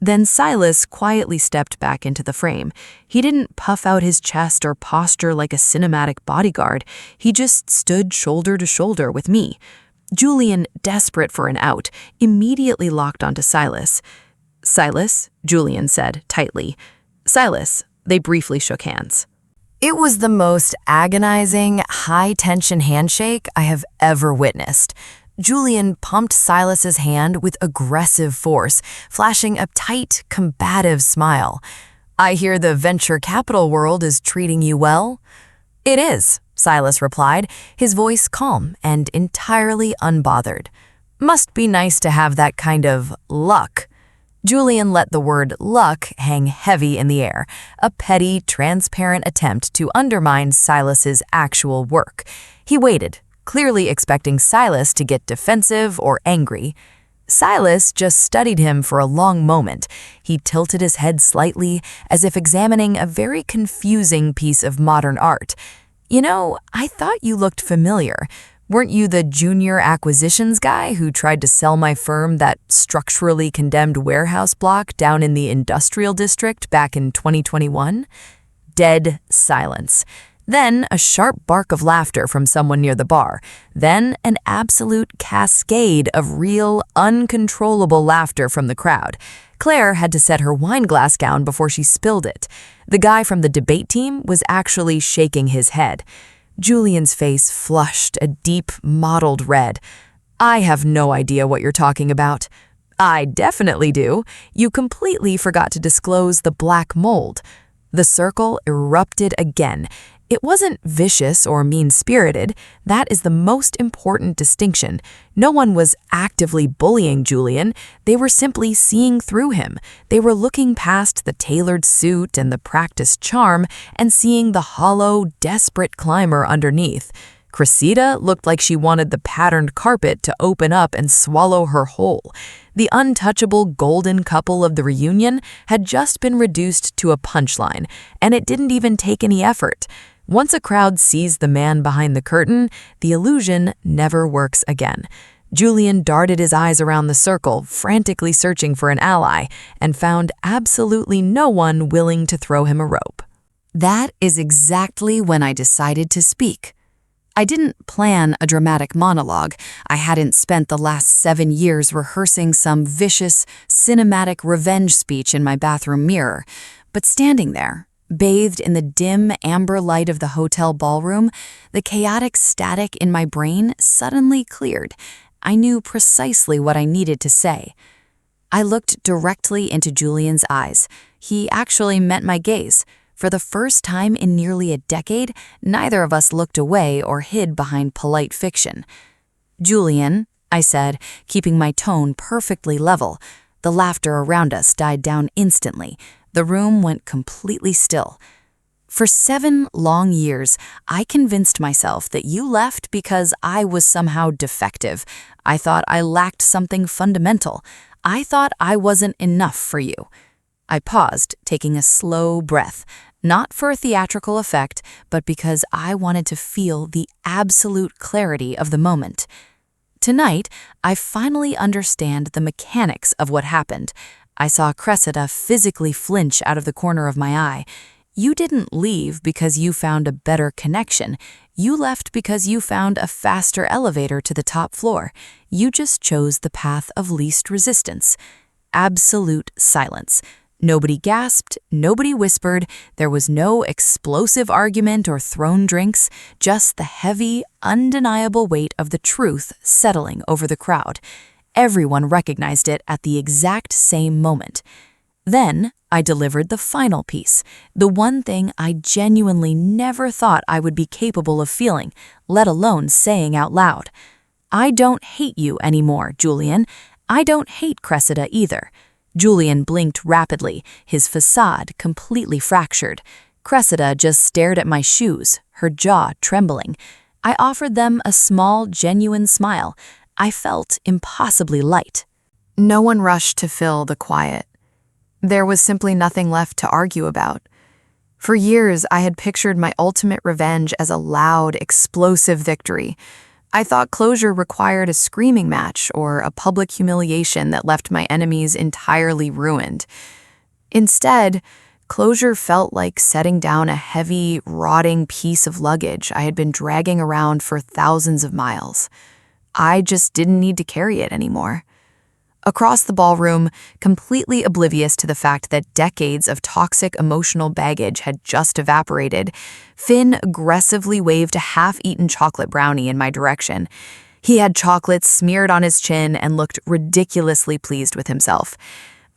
Then Silas quietly stepped back into the frame. He didn't puff out his chest or posture like a cinematic bodyguard. He just stood shoulder to shoulder with me. Julian, desperate for an out, immediately locked onto Silas. "Silas," Julian said, tightly. "Silas." They briefly shook hands. It was the most agonizing, high-tension handshake I have ever witnessed. Julian pumped Silas's hand with aggressive force, flashing a tight, combative smile. "I hear the venture capital world is treating you well." "It is," Silas replied, his voice calm and entirely unbothered. "Must be nice to have that kind of luck." Julian let the word luck hang heavy in the air, a petty, transparent attempt to undermine Silas's actual work. He waited, clearly expecting Silas to get defensive or angry. Silas just studied him for a long moment. He tilted his head slightly, as if examining a very confusing piece of modern art. "You know, I thought you looked familiar. Weren't you the junior acquisitions guy who tried to sell my firm that structurally condemned warehouse block down in the industrial district back in 2021? Dead silence. Then a sharp bark of laughter from someone near the bar. Then an absolute cascade of real, uncontrollable laughter from the crowd. Claire had to set her wine glass down before she spilled it. The guy from the debate team was actually shaking his head. Julian's face flushed a deep, mottled red. "I have no idea what you're talking about." "I definitely do. You completely forgot to disclose the black mold." The circle erupted again. It wasn't vicious or mean-spirited. That is the most important distinction. No one was actively bullying Julian. They were simply seeing through him. They were looking past the tailored suit and the practiced charm and seeing the hollow, desperate climber underneath. Cressida looked like she wanted the patterned carpet to open up and swallow her whole. The untouchable golden couple of the reunion had just been reduced to a punchline, and it didn't even take any effort. Once a crowd sees the man behind the curtain, the illusion never works again. Julian darted his eyes around the circle, frantically searching for an ally, and found absolutely no one willing to throw him a rope. That is exactly when I decided to speak. I didn't plan a dramatic monologue. I hadn't spent the last 7 years rehearsing some vicious, cinematic revenge speech in my bathroom mirror. But standing there, bathed in the dim amber light of the hotel ballroom, the chaotic static in my brain suddenly cleared. I knew precisely what I needed to say. I looked directly into Julian's eyes. He actually met my gaze. For the first time in nearly a decade, neither of us looked away or hid behind polite fiction. "Julian," I said, keeping my tone perfectly level. The laughter around us died down instantly. The room went completely still. "For 7 long years, I convinced myself that you left because I was somehow defective. I thought I lacked something fundamental. I thought I wasn't enough for you." I paused, taking a slow breath, not for a theatrical effect, but because I wanted to feel the absolute clarity of the moment. Tonight, I finally understand the mechanics of what happened. I saw Cressida physically flinch out of the corner of my eye. You didn't leave because you found a better connection. You left because you found a faster elevator to the top floor. You just chose the path of least resistance. Absolute silence. Nobody gasped, nobody whispered, there was no explosive argument or thrown drinks, just the heavy, undeniable weight of the truth settling over the crowd. Everyone recognized it at the exact same moment. Then I delivered the final piece, the one thing I genuinely never thought I would be capable of feeling, let alone saying out loud. "I don't hate you anymore, Julian. I don't hate Cressida either." Julian blinked rapidly, his facade completely fractured. Cressida just stared at my shoes, her jaw trembling. I offered them a small, genuine smile. I felt impossibly light. No one rushed to fill the quiet. There was simply nothing left to argue about. For years, I had pictured my ultimate revenge as a loud, explosive victory. I thought closure required a screaming match or a public humiliation that left my enemies entirely ruined. Instead, closure felt like setting down a heavy, rotting piece of luggage I had been dragging around for thousands of miles. I just didn't need to carry it anymore. Across the ballroom, completely oblivious to the fact that decades of toxic emotional baggage had just evaporated, Finn aggressively waved a half-eaten chocolate brownie in my direction. He had chocolate smeared on his chin and looked ridiculously pleased with himself.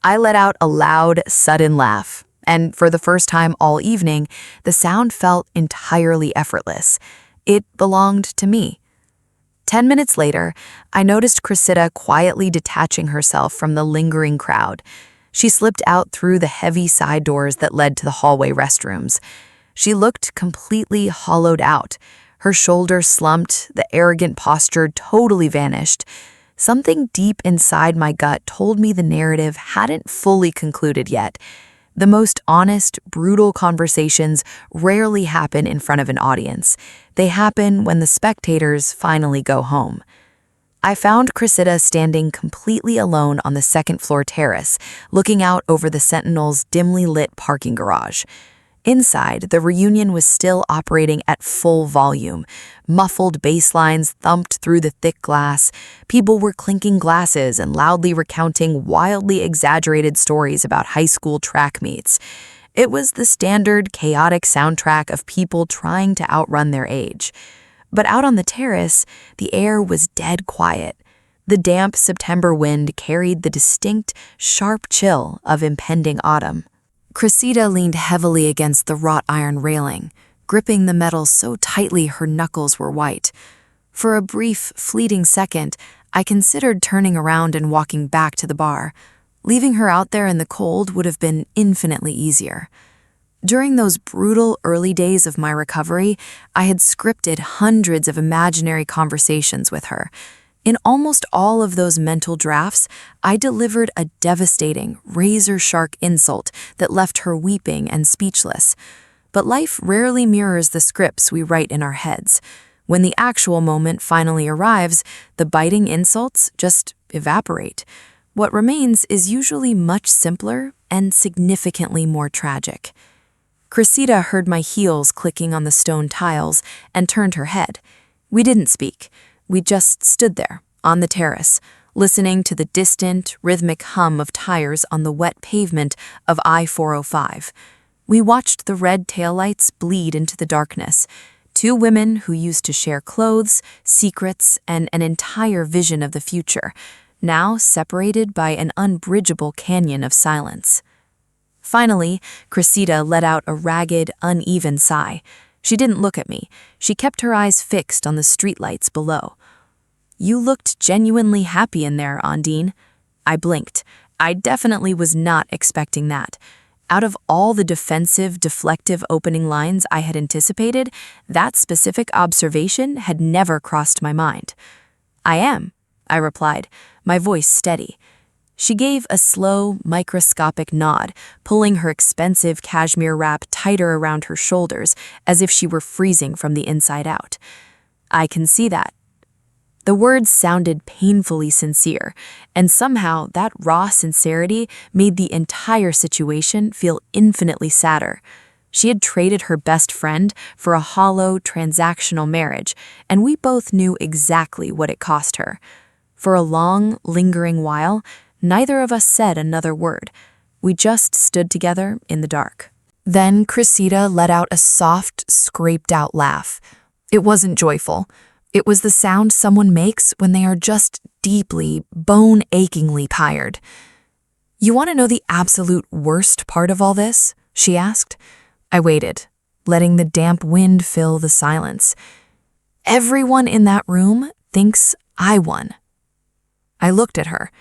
I let out a loud, sudden laugh, and for the first time all evening, the sound felt entirely effortless. It belonged to me. 10 minutes later, I noticed Cressida quietly detaching herself from the lingering crowd. She slipped out through the heavy side doors that led to the hallway restrooms. She looked completely hollowed out. Her shoulders slumped, the arrogant posture totally vanished. Something deep inside my gut told me the narrative hadn't fully concluded yet. The most honest, brutal conversations rarely happen in front of an audience. They happen when the spectators finally go home. I found Cressida standing completely alone on the second-floor terrace, looking out over the Sentinel's dimly lit parking garage. Inside, the reunion was still operating at full volume. Muffled bass lines thumped through the thick glass. People were clinking glasses and loudly recounting wildly exaggerated stories about high school track meets. It was the standard, chaotic soundtrack of people trying to outrun their age. But out on the terrace, the air was dead quiet. The damp September wind carried the distinct, sharp chill of impending autumn. Cressida leaned heavily against the wrought iron railing, gripping the metal so tightly her knuckles were white. For a brief, fleeting second, I considered turning around and walking back to the bar. Leaving her out there in the cold would have been infinitely easier. During those brutal early days of my recovery, I had scripted hundreds of imaginary conversations with her. In almost all of those mental drafts, I delivered a devastating, razor-sharp insult that left her weeping and speechless. But life rarely mirrors the scripts we write in our heads. When the actual moment finally arrives, the biting insults just evaporate. What remains is usually much simpler and significantly more tragic. Cressida heard my heels clicking on the stone tiles and turned her head. We didn't speak. We just stood there, on the terrace, listening to the distant, rhythmic hum of tires on the wet pavement of I-405. We watched the red taillights bleed into the darkness. Two women who used to share clothes, secrets, and an entire vision of the future, now separated by an unbridgeable canyon of silence. Finally, Cressida let out a ragged, uneven sigh. She didn't look at me. She kept her eyes fixed on the streetlights below. "You looked genuinely happy in there, Ondine." I blinked. I definitely was not expecting that. Out of all the defensive, deflective opening lines I had anticipated, that specific observation had never crossed my mind. "I am," I replied, my voice steady. She gave a slow, microscopic nod, pulling her expensive cashmere wrap tighter around her shoulders, as if she were freezing from the inside out. "I can see that." The words sounded painfully sincere, and somehow that raw sincerity made the entire situation feel infinitely sadder. She had traded her best friend for a hollow, transactional marriage, and we both knew exactly what it cost her. For a long, lingering while, neither of us said another word. We just stood together in the dark. Then Cressida let out a soft, scraped-out laugh. It wasn't joyful. It was the sound someone makes when they are just deeply, bone-achingly tired. "You want to know the absolute worst part of all this?" she asked. I waited, letting the damp wind fill the silence. "Everyone in that room thinks I won." I looked at her,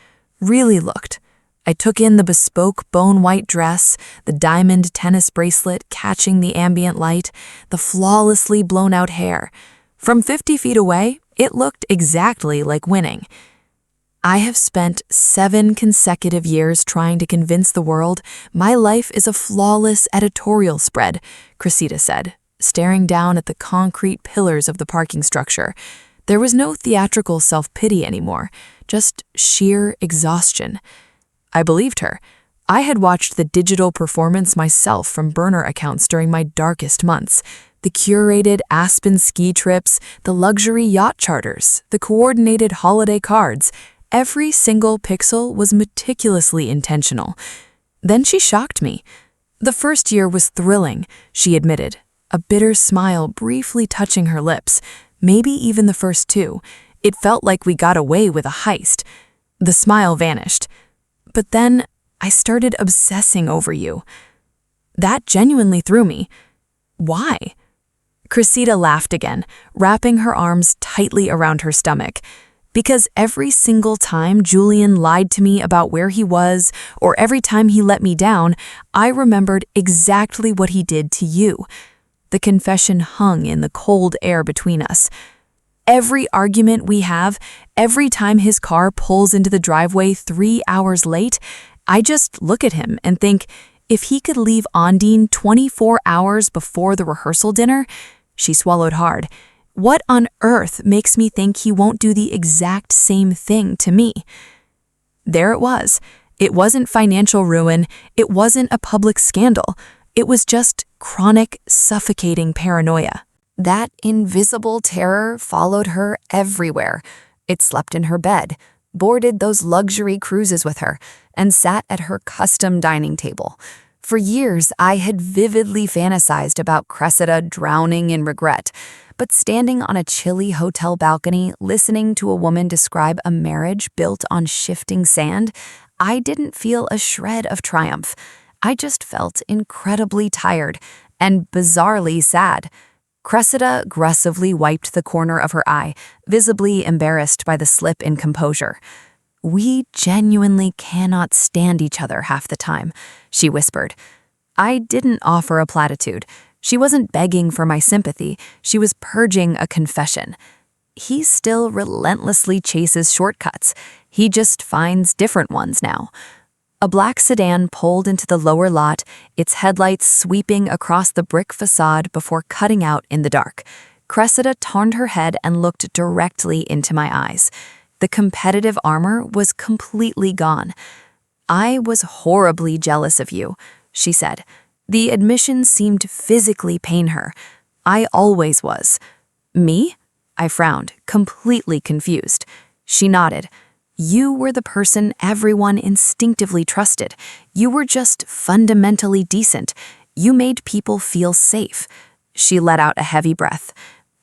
really looked. I took in the bespoke bone-white dress, the diamond tennis bracelet catching the ambient light, the flawlessly blown-out hair. From 50 feet away, it looked exactly like winning. "I have spent 7 consecutive years trying to convince the world my life is a flawless editorial spread," Cressida said, staring down at the concrete pillars of the parking structure. There was no theatrical self-pity anymore, just sheer exhaustion. I believed her. I had watched the digital performance myself from burner accounts during my darkest months. The curated Aspen ski trips, the luxury yacht charters, the coordinated holiday cards. Every single pixel was meticulously intentional. Then she shocked me. "The first year was thrilling," she admitted, a bitter smile briefly touching her lips. "Maybe even the first 2. It felt like we got away with a heist." The smile vanished. "But then I started obsessing over you." That genuinely threw me. "Why?" Cressida laughed again, wrapping her arms tightly around her stomach. "Because every single time Julian lied to me about where he was, or every time he let me down, I remembered exactly what he did to you." The confession hung in the cold air between us. "Every argument we have, every time his car pulls into the driveway 3 hours late, I just look at him and think, if he could leave Ondine 24 hours before the rehearsal dinner," she swallowed hard, "what on earth makes me think he won't do the exact same thing to me?" There it was. It wasn't financial ruin. It wasn't a public scandal. It was just chronic, suffocating paranoia. That invisible terror followed her everywhere. It slept in her bed, boarded those luxury cruises with her, and sat at her custom dining table. For years, I had vividly fantasized about Cressida drowning in regret, but standing on a chilly hotel balcony listening to a woman describe a marriage built on shifting sand, I didn't feel a shred of triumph. I just felt incredibly tired and bizarrely sad. Cressida aggressively wiped the corner of her eye, visibly embarrassed by the slip in composure. "We genuinely cannot stand each other half the time," she whispered. I didn't offer a platitude. She wasn't begging for my sympathy. She was purging a confession. He still relentlessly chases shortcuts. He just finds different ones now. A black sedan pulled into the lower lot, its headlights sweeping across the brick facade before cutting out in the dark. Cressida turned her head and looked directly into my eyes. The competitive armor was completely gone. "I was horribly jealous of you," she said. The admission seemed physically pain her. "I always was." "Me?" I frowned, completely confused. She nodded. "You were the person everyone instinctively trusted. You were just fundamentally decent. You made people feel safe." She let out a heavy breath.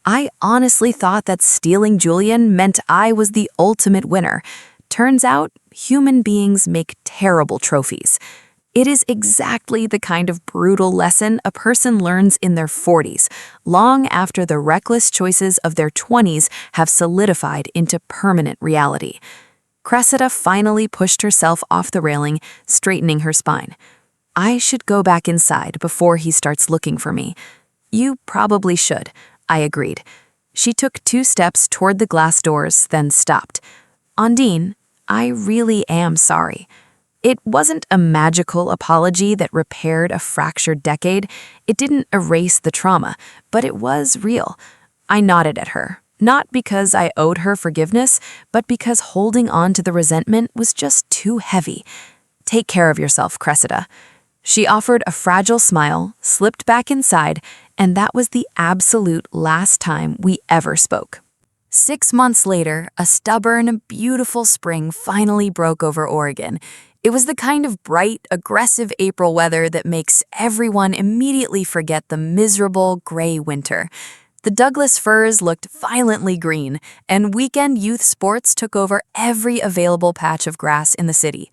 "I honestly thought that stealing Julian meant I was the ultimate winner. Turns out, human beings make terrible trophies." It is exactly the kind of brutal lesson a person learns in their 40s, long after the reckless choices of their 20s have solidified into permanent reality. Cressida finally pushed herself off the railing, straightening her spine. "I should go back inside before he starts looking for me." "You probably should," I agreed. She took 2 steps toward the glass doors, then stopped. "Ondine, I really am sorry." It wasn't a magical apology that repaired a fractured decade. It didn't erase the trauma, but it was real. I nodded at her. Not because I owed her forgiveness, but because holding on to the resentment was just too heavy. "Take care of yourself, Cressida." She offered a fragile smile, slipped back inside, and that was the absolute last time we ever spoke. 6 months later, a stubborn, beautiful spring finally broke over Oregon. It was the kind of bright, aggressive April weather that makes everyone immediately forget the miserable, gray winter. The Douglas firs looked violently green, and weekend youth sports took over every available patch of grass in the city.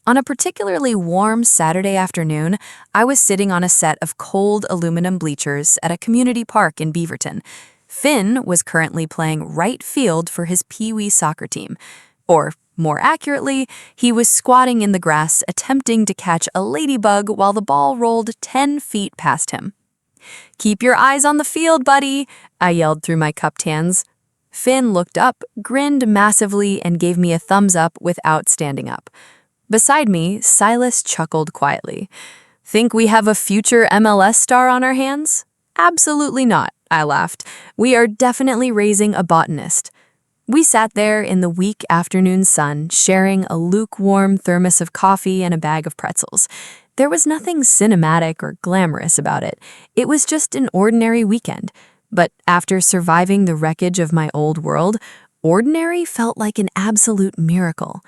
On a particularly warm Saturday afternoon, I was sitting on a set of cold aluminum bleachers at a community park in Beaverton. Finn was currently playing right field for his Pee-wee soccer team. Or, more accurately, he was squatting in the grass attempting to catch a ladybug while the ball rolled 10 feet past him. "Keep your eyes on the field, buddy," I yelled through my cupped hands. Finn looked up, grinned massively, and gave me a thumbs up without standing up. Beside me, Silas chuckled quietly. "Think we have a future MLS star on our hands?" "Absolutely not," I laughed. "We are definitely raising a botanist." We sat there in the weak afternoon sun, sharing a lukewarm thermos of coffee and a bag of pretzels. There was nothing cinematic or glamorous about it. It was just an ordinary weekend. But after surviving the wreckage of my old world, ordinary felt like an absolute miracle.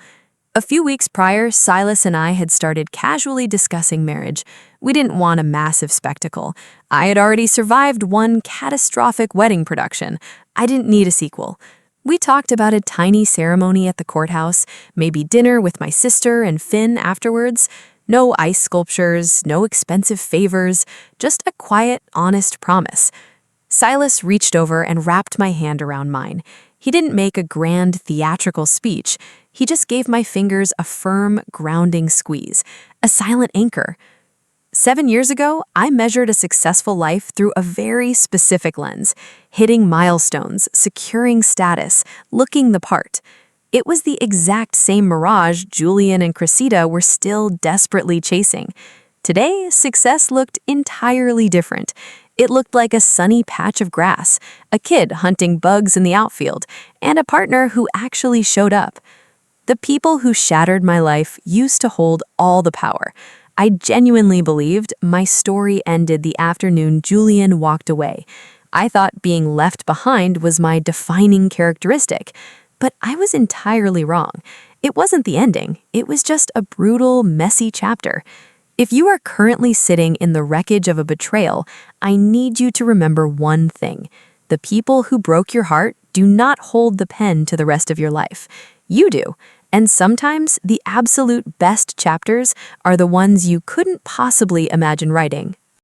A few weeks prior, Silas and I had started casually discussing marriage. We didn't want a massive spectacle. I had already survived one catastrophic wedding production. I didn't need a sequel. We talked about a tiny ceremony at the courthouse, maybe dinner with my sister and Finn afterwards. No ice sculptures, no expensive favors, just a quiet, honest promise. Silas reached over and wrapped my hand around mine. He didn't make a grand theatrical speech. He just gave my fingers a firm, grounding squeeze, a silent anchor. 7 years ago, I measured a successful life through a very specific lens, hitting milestones, securing status, looking the part. It was the exact same mirage Julian and Cressida were still desperately chasing. Today, success looked entirely different. It looked like a sunny patch of grass, a kid hunting bugs in the outfield, and a partner who actually showed up. The people who shattered my life used to hold all the power. I genuinely believed my story ended the afternoon Julian walked away. I thought being left behind was my defining characteristic, but I was entirely wrong. It wasn't the ending, it was just a brutal, messy chapter. If you are currently sitting in the wreckage of a betrayal, I need you to remember one thing. The people who broke your heart do not hold the pen to the rest of your life. You do. And sometimes the absolute best chapters are the ones you couldn't possibly imagine writing.